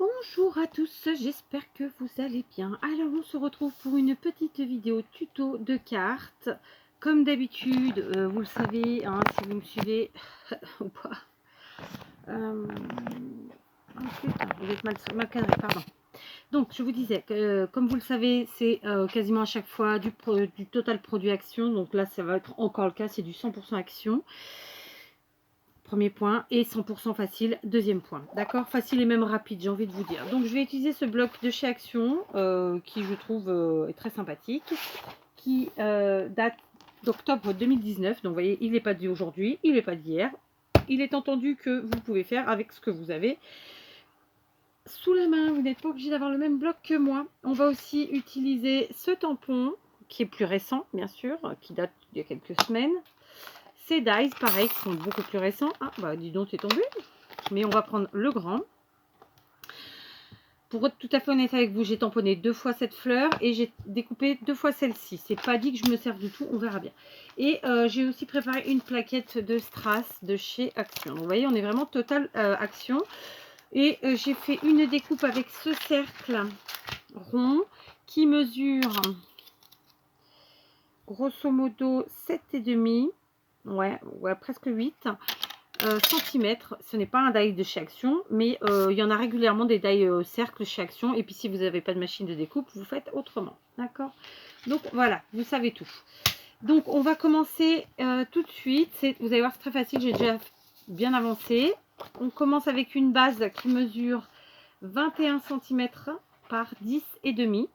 Bonjour à tous, j'espère que vous allez bien. Alors on se retrouve pour une petite vidéo tuto de cartes. Comme d'habitude, vous le savez, hein, si vous me suivez ou pas. Oh putain, vous êtes mal cadré, pardon. Donc je vous disais que comme vous le savez, c'est quasiment à chaque fois du total produit action. Donc là ça va être encore le cas, c'est du 100% action. Premier point, et 100% facile, deuxième point. D'accord, facile et même rapide, j'ai envie de vous dire. Donc je vais utiliser ce bloc de chez Action, qui je trouve est très sympathique, qui date d'octobre 2019. Donc vous voyez, il n'est pas dit aujourd'hui, il n'est pas d'hier. Il est entendu que vous pouvez faire avec ce que vous avez sous la main. Vous n'êtes pas obligé d'avoir le même bloc que moi. On va aussi utiliser ce tampon, qui est plus récent, bien sûr, qui date d'il y a quelques semaines. Ces dies, pareil, qui sont beaucoup plus récents. Ah, bah dis donc, t'es tombé. Mais on va prendre le grand. Pour être tout à fait honnête avec vous, j'ai tamponné 2 fois cette fleur et j'ai découpé 2 fois celle-ci. C'est pas dit que je me serve du tout, on verra bien. Et j'ai aussi préparé une plaquette de strass de chez Action. Donc, vous voyez, on est vraiment total Action. Et j'ai fait une découpe avec ce cercle rond qui mesure grosso modo 7,5. Ouais, presque 8 cm. Ce n'est pas un die de chez Action, mais il y en a régulièrement des die cercles chez Action. Et puis si vous n'avez pas de machine de découpe, vous faites autrement. D'accord? Donc voilà, vous savez tout. Donc on va commencer tout de suite. Vous allez voir, c'est très facile, j'ai déjà bien avancé. On commence avec une base qui mesure 21 cm par 10,5.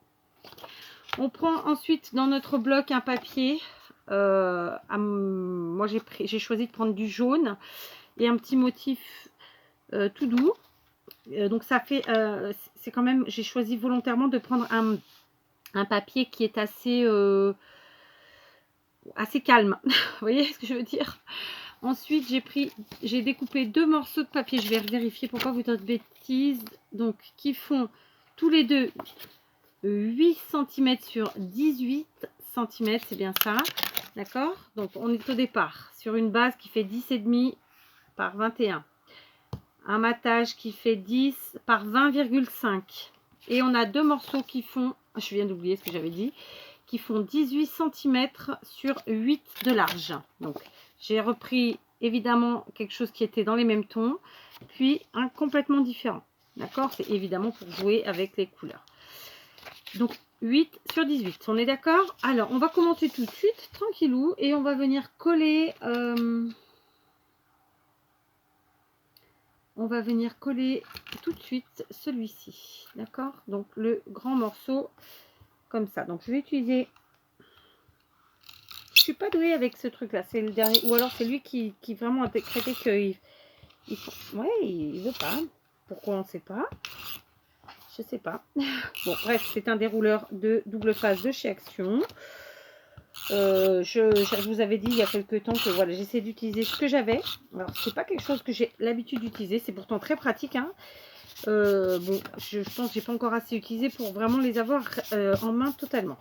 On prend ensuite dans notre bloc un papier. Moi j'ai choisi de prendre du jaune et un petit motif tout doux. Donc ça fait, c'est quand même, j'ai choisi volontairement de prendre un papier qui est assez calme. Vous voyez ce que je veux dire? Ensuite j'ai découpé 2 morceaux de papier. Je vais vérifier pour pas vous dire de bêtises. Donc qui font tous les deux 8 cm sur 18 cm, c'est bien ça, d'accord? Donc on est au départ sur une base qui fait 10,5 par 21, un matage qui fait 10 par 20,5, et on a 2 morceaux qui font, je viens d'oublier ce que j'avais dit, qui font 18 cm sur 8 de large. Donc j'ai repris évidemment quelque chose qui était dans les mêmes tons, puis un complètement différent, d'accord? C'est évidemment pour jouer avec les couleurs. Donc 8 sur 18, on est d'accord? Alors on va commencer tout de suite, tranquillou, et on va venir coller tout de suite celui-ci, d'accord? Donc le grand morceau comme ça. Donc je vais utiliser, je suis pas douée avec ce truc là, c'est le dernier, ou alors c'est lui qui vraiment a décrété qu'il ouais, il veut pas, pourquoi on sait pas, je sais pas. Bon bref, c'est un dérouleur de double face de chez Action. Je vous avais dit il y a quelques temps que voilà, j'essaie d'utiliser ce que j'avais. Alors c'est pas quelque chose que j'ai l'habitude d'utiliser, c'est pourtant très pratique, hein. Bon, je pense que j'ai pas encore assez utilisé pour vraiment les avoir en main totalement.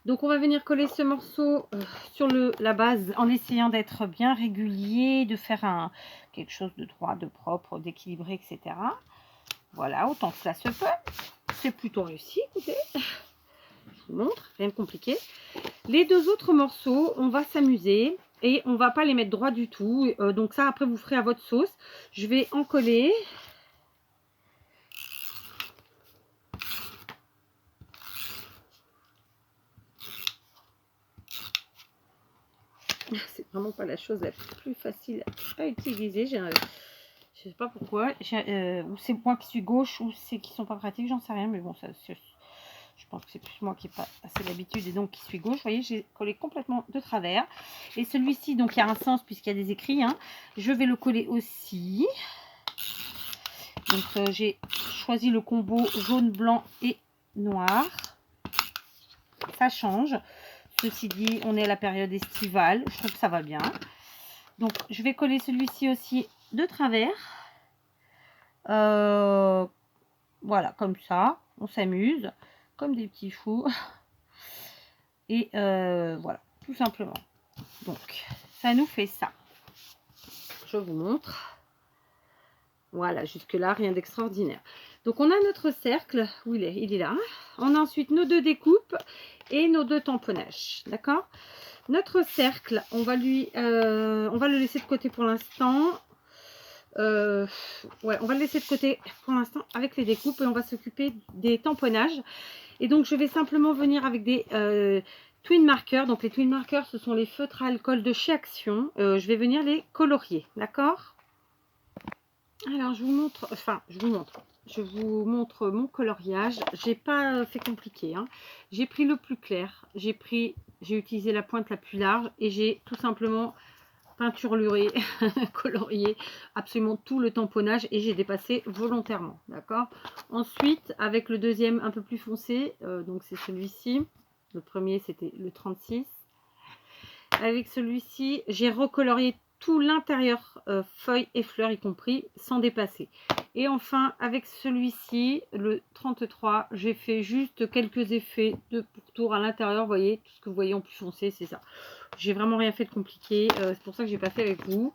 Donc on va venir coller ce morceau sur la base en essayant d'être bien régulier, de faire quelque chose de droit, de propre, d'équilibré, etc. Voilà, autant que ça se peut. C'est plutôt réussi, écoutez. Je vous montre, rien de compliqué. Les 2 autres morceaux, on va s'amuser et on va pas les mettre droit du tout. Donc ça, après, vous ferez à votre sauce. Je vais en coller. C'est vraiment pas la chose la plus facile à utiliser. Je sais pas pourquoi. Ou c'est moi qui suis gauche ou c'est qui sont pas pratiques, j'en sais rien. Mais bon, ça, je pense que c'est plus moi qui n'ai pas assez l'habitude et donc qui suis gauche. Vous voyez, j'ai collé complètement de travers. Et celui-ci, donc il y a un sens puisqu'il y a des écrits, hein. Je vais le coller aussi. Donc j'ai choisi le combo jaune, blanc et noir. Ça change. Ceci dit, on est à la période estivale. Je trouve que ça va bien. Donc je vais coller celui-ci aussi de travers. Voilà, comme ça. On s'amuse. Comme des petits fous. Et voilà, tout simplement. Donc, ça nous fait ça. Je vous montre. Voilà, jusque-là, rien d'extraordinaire. Donc, on a notre cercle. Où il est? Il est là. On a ensuite nos 2 découpes et nos 2 tamponnages. D'accord? Notre cercle, on va le laisser de côté pour l'instant. Ouais, on va le laisser de côté pour l'instant avec les découpes et on va s'occuper des tamponnages. Et donc, je vais simplement venir avec des twin markers. Donc, les twin markers, ce sont les feutres à alcool de chez Action. Je vais venir les colorier. D'accord? Alors, je vous montre mon coloriage. J'ai pas fait compliqué, hein. J'ai pris le plus clair. J'ai utilisé la pointe la plus large et j'ai tout simplement peinturluré, colorié absolument tout le tamponnage et j'ai dépassé volontairement. D'accord. Ensuite, avec le deuxième un peu plus foncé, donc c'est celui-ci. Le premier, c'était le 36. Avec celui-ci, j'ai recolorié tout l'intérieur, feuilles et fleurs y compris, sans dépasser. Et enfin, avec celui-ci, le 33, j'ai fait juste quelques effets de pourtour à l'intérieur. Vous voyez, tout ce que vous voyez en plus foncé, c'est ça. J'ai vraiment rien fait de compliqué. C'est pour ça que j'ai pas fait avec vous.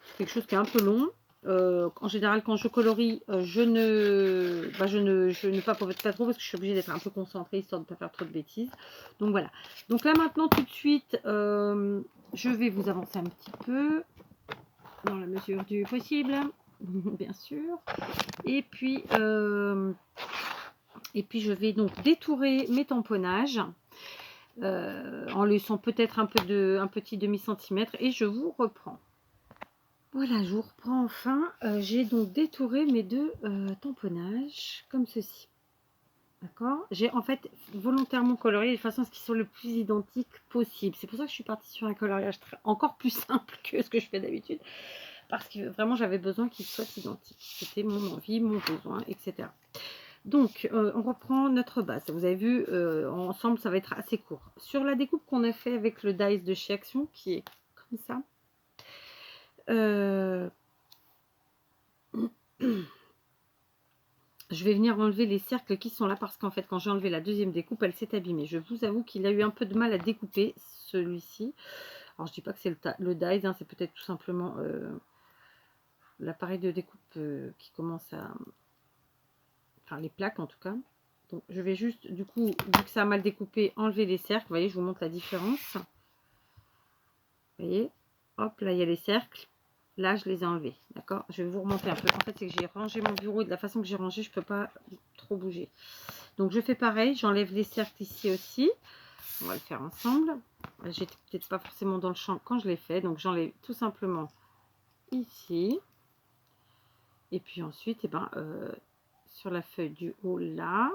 C'est quelque chose qui est un peu long. En général, quand je colorie, je ne papote pas trop parce que je suis obligée d'être un peu concentrée histoire de ne pas faire trop de bêtises. Donc voilà. Donc là maintenant, tout de suite, je vais vous avancer un petit peu dans la mesure du possible, bien sûr. Et puis je vais donc détourer mes tamponnages. En laissant peut-être un petit demi-centimètre et je vous reprends. Voilà, je vous reprends enfin. J'ai donc détouré mes 2 tamponnages comme ceci. D'accord? J'ai en fait volontairement colorié de façon à ce qu'ils soient le plus identiques possible. C'est pour ça que je suis partie sur un coloriage encore plus simple que ce que je fais d'habitude. Parce que vraiment j'avais besoin qu'ils soient identiques. C'était mon envie, mon besoin, etc. Donc, on reprend notre base. Vous avez vu, ensemble, ça va être assez court. Sur la découpe qu'on a fait avec le dies de chez Action, qui est comme ça, je vais venir enlever les cercles qui sont là parce qu'en fait, quand j'ai enlevé la deuxième découpe, elle s'est abîmée. Je vous avoue qu'il a eu un peu de mal à découper celui-ci. Alors, je dis pas que c'est le dies, hein, c'est peut-être tout simplement l'appareil de découpe qui commence à... Enfin, les plaques en tout cas. Donc, je vais juste, du coup, vu que ça a mal découpé, enlever les cercles. Vous voyez, je vous montre la différence. Vous voyez, hop, là, il y a les cercles. Là, je les ai enlevés. D'accord? Je vais vous remonter un peu. En fait, c'est que j'ai rangé mon bureau et de la façon que j'ai rangé, je ne peux pas trop bouger. Donc, je fais pareil. J'enlève les cercles ici aussi. On va le faire ensemble. J'étais peut-être pas forcément dans le champ quand je l'ai fait. Donc, j'enlève tout simplement ici. Et puis ensuite, eh ben, sur la feuille du haut, là.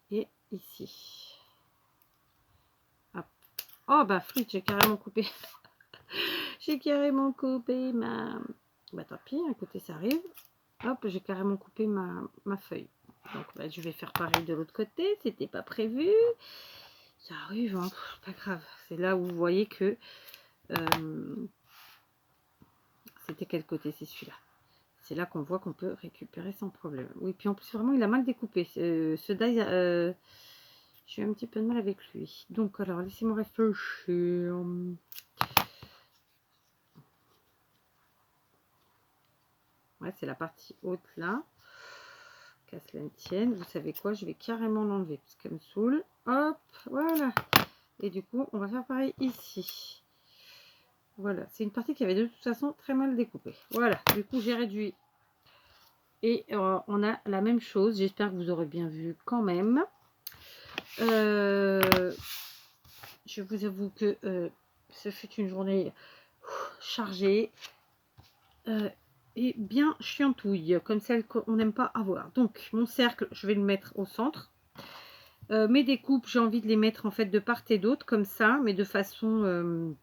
Et ici. Hop. Oh, bah, flûte, j'ai carrément coupé. J'ai carrément coupé ma... Bah, tant pis, à côté, ça arrive. Hop, j'ai carrément coupé ma feuille. Donc, bah, je vais faire pareil de l'autre côté. C'était pas prévu. Ça arrive, hein, pas grave. C'est là où vous voyez que... c'était quel côté? C'est celui-là. C'est là qu'on voit qu'on peut récupérer sans problème. Oui, puis en plus, vraiment, il a mal découpé. Ce die, j'ai eu un petit peu de mal avec lui. Donc, alors, laissez-moi réfléchir. Ouais, c'est la partie haute, là. Qu'à cela ne tienne. Vous savez quoi? Je vais carrément l'enlever, parce qu'elle me saoule. Hop, voilà. Et du coup, on va faire pareil ici. Voilà, c'est une partie qui avait de toute façon très mal découpé. Voilà, du coup, j'ai réduit. Et on a la même chose. J'espère que vous aurez bien vu quand même. Je vous avoue que ce fut une journée chargée et bien chiantouille, comme celle qu'on n'aime pas avoir. Donc, mon cercle, je vais le mettre au centre. Mes découpes, j'ai envie de les mettre en fait de part et d'autre, comme ça, mais de façon...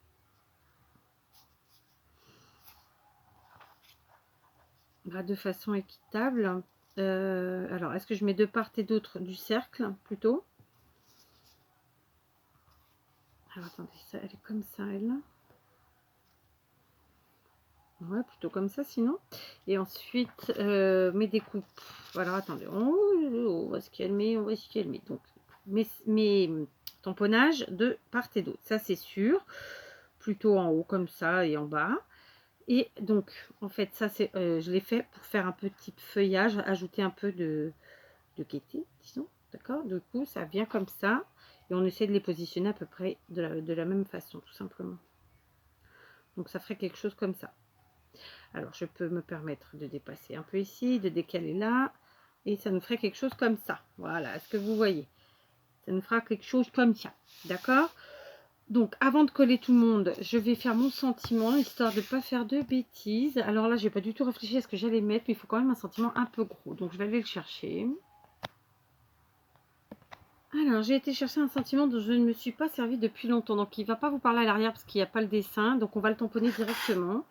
de façon équitable. Alors, est-ce que je mets de part et d'autre du cercle, plutôt? Alors, attendez, ça, elle est comme ça, elle. Ouais, plutôt comme ça, sinon. Et ensuite, mes découpes. Voilà, attendez. On va se calmer, on va se calmer. Donc, mes tamponnages de part et d'autre. Ça, c'est sûr. Plutôt en haut, comme ça, et en bas. Et donc, en fait, ça, c'est, je l'ai fait pour faire un petit feuillage, ajouter un peu de gaieté, disons. D'accord? Du coup, ça vient comme ça. Et on essaie de les positionner à peu près de la même façon, tout simplement. Donc, ça ferait quelque chose comme ça. Alors, je peux me permettre de dépasser un peu ici, de décaler là. Et ça nous ferait quelque chose comme ça. Voilà, est-ce que vous voyez? Ça nous fera quelque chose comme ça. D'accord? Donc, avant de coller tout le monde, je vais faire mon sentiment, histoire de ne pas faire de bêtises. Alors là, je n'ai pas du tout réfléchi à ce que j'allais mettre, mais il faut quand même un sentiment un peu gros. Donc, je vais aller le chercher. Alors, j'ai été chercher un sentiment dont je ne me suis pas servi depuis longtemps. Donc, il ne va pas vous parler à l'arrière parce qu'il n'y a pas le dessin. Donc, on va le tamponner directement.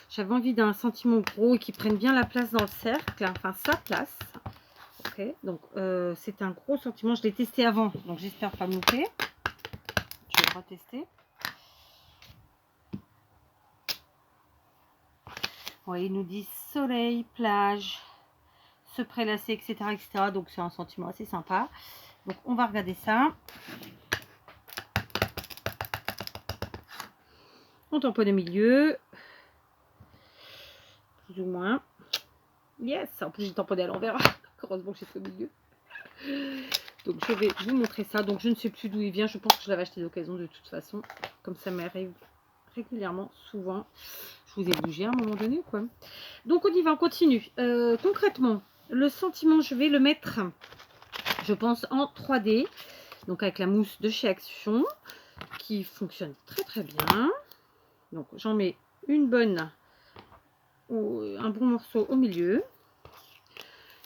J'avais envie d'un sentiment gros et qui prenne bien la place dans le cercle. Enfin, sa place. Ok, donc c'est un gros sentiment. Je l'ai testé avant, donc j'espère pas me louper. Je vais le retester. Ouais, il nous dit soleil, plage, se prélasser, etc., etc. Donc c'est un sentiment assez sympa. Donc on va regarder ça. On tamponne au milieu, plus ou moins. Yes, en plus j'ai tamponné à l'envers. Heureusement que j'ai fait au milieu. Donc je vais vous montrer ça. Donc je ne sais plus d'où il vient. Je pense que je l'avais acheté d'occasion de toute façon. Comme ça m'arrive régulièrement, souvent. Je vous ai bougé à un moment donné, quoi. Donc on y va, on continue. Concrètement, le sentiment, je vais le mettre, je pense, en 3D. Donc avec la mousse de chez Action, qui fonctionne très très bien. Donc j'en mets une bonne, un bon morceau au milieu.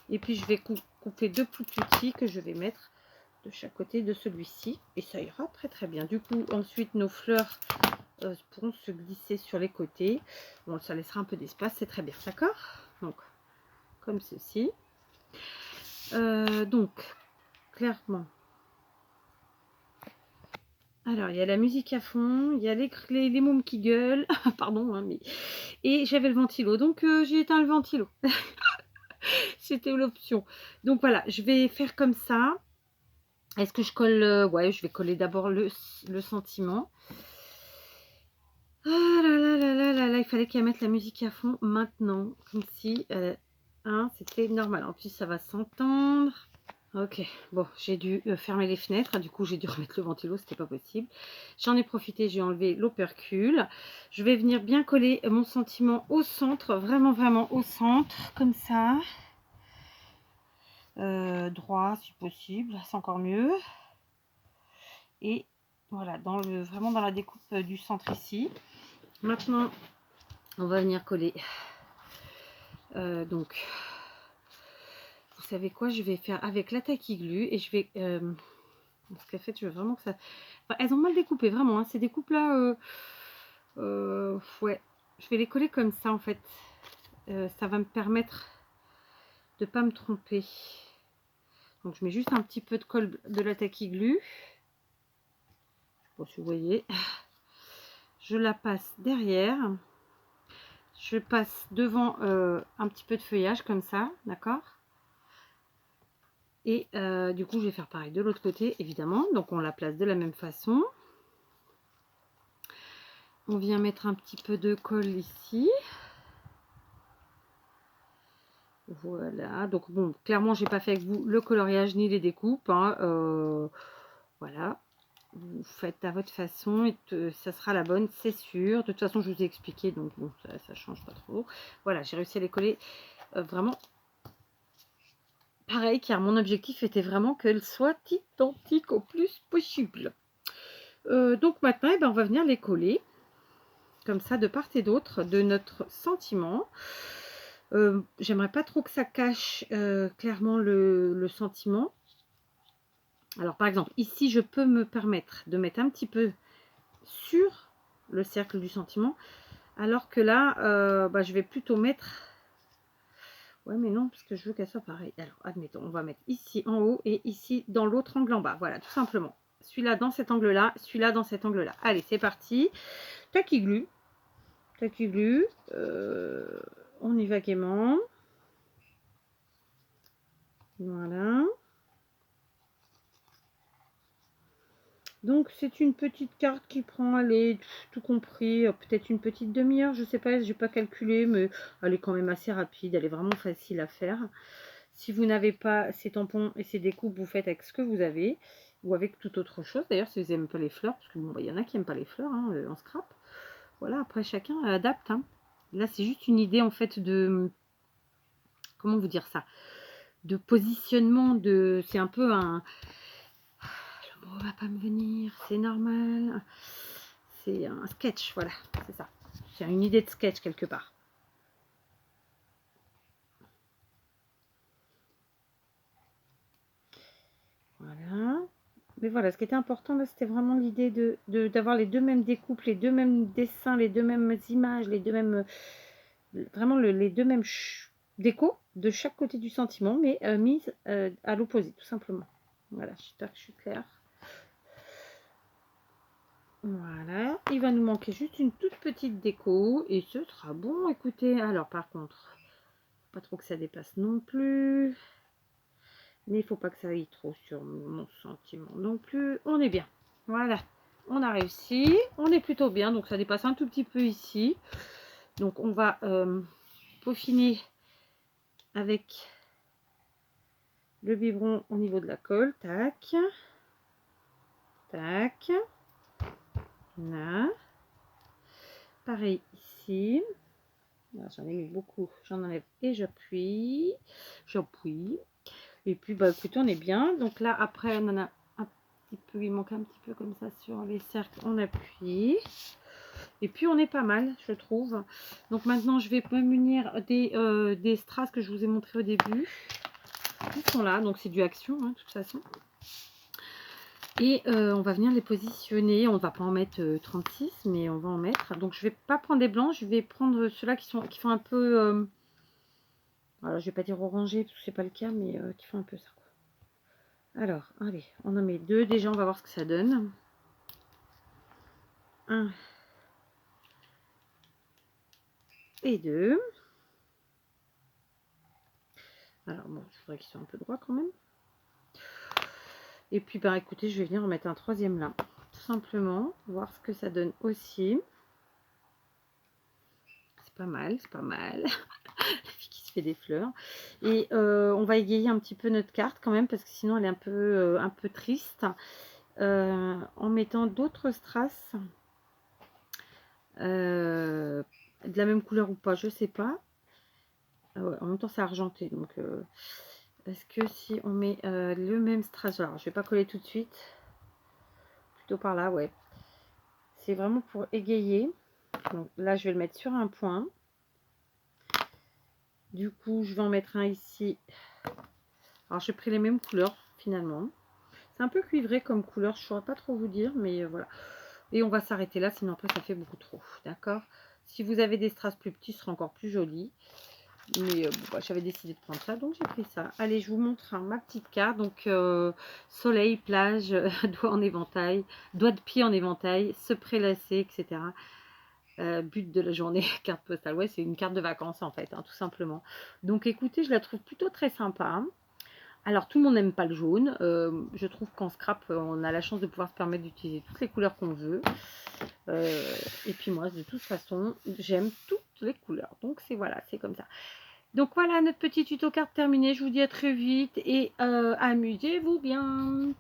Et puis je vais couper deux plus petits que je vais mettre de chaque côté de celui-ci. Et ça ira très très bien. Du coup, ensuite nos fleurs pourront se glisser sur les côtés. Bon, ça laissera un peu d'espace, c'est très bien, d'accord? Donc, comme ceci. Donc, clairement. Alors, il y a la musique à fond, il y a les mômes qui gueulent, pardon, hein, mais... Et j'avais le ventilo, donc j'ai éteint le ventilo. C'était l'option. Donc voilà, je vais faire comme ça. Est-ce que je colle ouais, je vais coller d'abord le sentiment. Ah là là là là là là, il fallait qu'elle mette la musique à fond maintenant, comme si hein, c'était normal. En plus, ça va s'entendre. Ok, bon, j'ai dû fermer les fenêtres, du coup j'ai dû remettre le ventilo, c'était pas possible. J'en ai profité, j'ai enlevé l'opercule. Je vais venir bien coller mon sentiment au centre, vraiment vraiment au centre, comme ça. Droit si possible, c'est encore mieux. Et voilà, vraiment dans la découpe du centre ici. Maintenant, on va venir coller. Donc, vous savez quoi, je vais faire avec la tacky glue et je vais... parce qu'en fait, je veux vraiment que ça... Enfin, elles ont mal découpé, vraiment. Hein, ces découpes-là, ouais, je vais les coller comme ça, en fait. Ça va me permettre de ne pas me tromper. Donc, je mets juste un petit peu de colle de la tacky glue. Bon, si vous voyez. Je la passe derrière. Je passe devant un petit peu de feuillage, comme ça, d'accord? Et du coup, je vais faire pareil de l'autre côté, évidemment. Donc, on la place de la même façon. On vient mettre un petit peu de colle ici. Voilà. Donc, bon, clairement, j'ai pas fait avec vous le coloriage ni les découpes. Hein. Voilà. Vous faites à votre façon et ça sera la bonne, c'est sûr. De toute façon, je vous ai expliqué, donc bon, ça change pas trop. Voilà, j'ai réussi à les coller vraiment pareil, car mon objectif était vraiment qu'elles soient identiques au plus possible. Donc maintenant, eh ben, on va venir les coller comme ça de part et d'autre de notre sentiment. J'aimerais pas trop que ça cache clairement le sentiment. Alors par exemple, ici, je peux me permettre de mettre un petit peu sur le cercle du sentiment, alors que là, bah, je vais plutôt mettre... Ouais, mais non, parce que je veux qu'elle soit pareille. Alors, admettons, on va mettre ici en haut et ici dans l'autre angle en bas. Voilà, tout simplement. Celui-là dans cet angle-là, celui-là dans cet angle-là. Allez, c'est parti. Tacky glue. Tacky glue. On y va gaiement. Voilà. Donc donc c'est une petite carte qui prend, allez, tout compris, peut-être une petite demi-heure, je sais pas, j'ai pas calculé, mais elle est quand même assez rapide, elle est vraiment facile à faire. Si vous n'avez pas ces tampons et ces découpes, vous faites avec ce que vous avez, ou avec toute autre chose, d'ailleurs, si vous n'aimez pas les fleurs, parce que bon, il y en a qui n'aiment pas les fleurs, hein, en scrap. Voilà, après chacun adapte, hein. Là, c'est juste une idée, en fait, de... Comment vous dire ça? De positionnement, de... C'est un peu un... Le mot va pas me venir, c'est normal. C'est un sketch, voilà, c'est ça. C'est une idée de sketch quelque part. Voilà. Mais voilà, ce qui était important là, c'était vraiment l'idée d'avoir les deux mêmes découpes, les deux mêmes dessins, les deux mêmes images, les deux mêmes... Vraiment les deux mêmes décos de chaque côté du sentiment, mais mises à l'opposé, tout simplement. Voilà, j'espère que je suis claire. Voilà, il va nous manquer juste une toute petite déco et ce sera bon. Écoutez, alors par contre, pas trop que ça dépasse non plus, mais il faut pas que ça aille trop sur mon sentiment non plus. On est bien, voilà, on a réussi, on est plutôt bien, donc ça dépasse un tout petit peu ici. Donc on va peaufiner avec le biberon au niveau de la colle, tac, tac, là, pareil ici. J'en ai mis beaucoup, j'en enlève et j'appuie, et puis bah écoutez, on est bien. Donc là après on en a un petit peu, il manque un petit peu comme ça sur les cercles, on appuie et puis on est pas mal, je trouve. Donc maintenant je vais me munir des strass que je vous ai montré au début. Ils sont là, donc c'est du action, hein, de toute façon. Et on va venir les positionner. On ne va pas en mettre 36, mais on va en mettre. Donc je vais pas prendre des blancs, je vais prendre ceux-là qui font un peu... alors je vais pas dire orangé, parce que c'est pas le cas, mais qui font un peu ça, quoi. Alors, allez, on en met deux. Déjà, on va voir ce que ça donne. Un et deux. Alors bon, il faudrait qu'ils soient un peu droits quand même. Et puis, bah écoutez, je vais venir en mettre un troisième là. Tout simplement, voir ce que ça donne aussi. C'est pas mal, c'est pas mal. La fille qui se fait des fleurs. Et on va égayer un petit peu notre carte quand même, parce que sinon elle est un peu triste. En mettant d'autres strass. De la même couleur ou pas, je sais pas. Ouais, en même temps c'est argenté, donc est-ce que si on met le même strass, alors je vais pas coller tout de suite, plutôt par là, ouais, c'est vraiment pour égayer. Donc là je vais le mettre sur un point, du coup je vais en mettre un ici. Alors j'ai pris les mêmes couleurs finalement, c'est un peu cuivré comme couleur, je saurais pas trop vous dire, mais voilà. Et on va s'arrêter là, sinon après ça fait beaucoup trop, d'accord. Si vous avez des strass plus petits, ce sera encore plus joli. Mais bon, bah, j'avais décidé de prendre ça, donc j'ai pris ça. Allez, je vous montre ma petite carte. Donc, soleil, plage, doigts en éventail, doigts de pied en éventail, se prélasser, etc. But de la journée, carte postale. Ouais, c'est une carte de vacances en fait, hein, tout simplement. Donc, écoutez, je la trouve plutôt très sympa. Alors, tout le monde n'aime pas le jaune. Je trouve qu'en scrap, on a la chance de pouvoir se permettre d'utiliser toutes les couleurs qu'on veut. Et puis moi, de toute façon, j'aime toutes les couleurs. Donc, voilà, c'est comme ça. Donc voilà, notre petit tuto carte terminé. Je vous dis à très vite et amusez-vous bien.